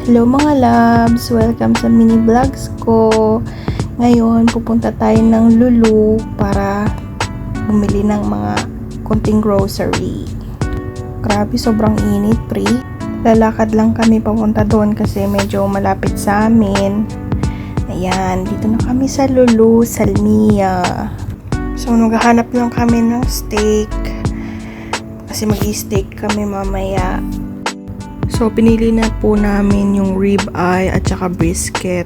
Hello mga loves! Welcome sa mini vlogs ko. Ngayon, pupunta tayo ng Lulu para bumili ng mga konting grocery. Grabe, sobrang init, pre. Lalakad lang kami papunta doon kasi medyo malapit sa amin. Ayan, dito na kami sa Lulu, Salmia. So, naghahanap lang kami ng steak. Kasi mag-i-steak kami mamaya. So, pinili na po namin yung rib eye at saka brisket.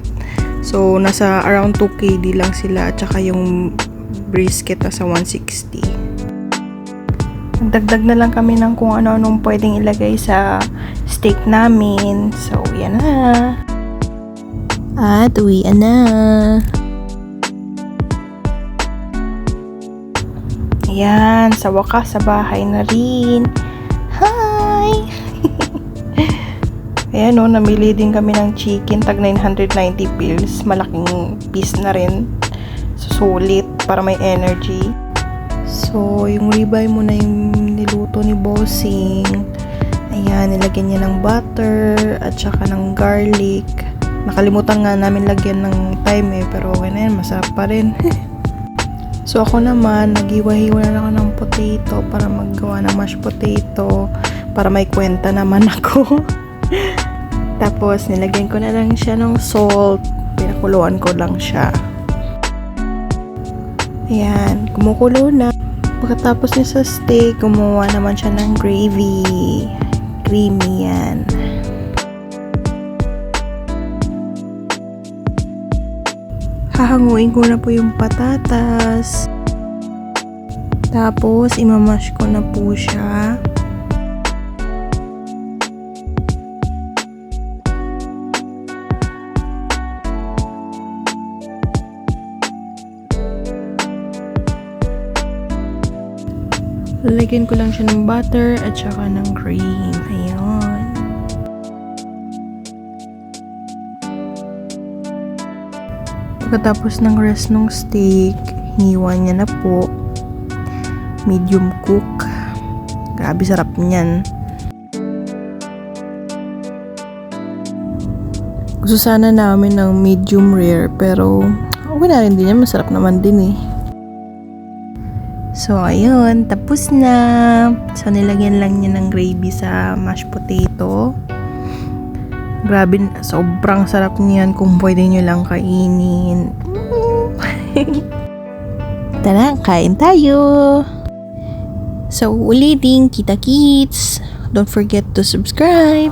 So, nasa around 2KD lang sila at saka yung brisket nasa 160. Nagdagdag na lang kami ng kung ano-anong pwedeng ilagay sa steak namin. So, yan na. At uwian na. Ayan, sa wakas, sa bahay na rin. Hi! Ayan o, namili din kami ng chicken, tag 990 pills. Malaking piece na rin. Sulit para may energy. So, yung ribeye mo na yung niluto ni Bossing. Ayan, nilagyan niya ng butter at saka ng garlic. Nakalimutan nga namin lagyan ng thyme pero okay na yan, masarap pa rin. So, ako naman, nag-iwa-hiwa na ako ng potato para maggawa ng mashed potato para may kwenta naman ako. Tapos, nilagyan ko na lang siya ng salt. Pinakuluan ko lang siya. Ayan, kumukulo na. Pagkatapos niya sa steak, gumawa naman siya ng gravy. Creamy yan. Hahanguin ko na po yung patatas. Tapos, imamash ko na po siya. Lalagyan ko lang siya ng butter at saka ng cream. Ayun. Pagkatapos ng rest ng steak, hiniwa niya na po. Medium cook. Grabe sarap niyan. Gusto sana namin ng medium rare pero okay na rin din yan. Masarap naman din eh. So, ayun. Tapos na. So, nilagyan lang niya ng gravy sa mashed potato. Grabe, sobrang sarap niyan kung pwede nyo lang kainin. Tara, kain tayo! So, ulitin, kita-kits! Don't forget to subscribe!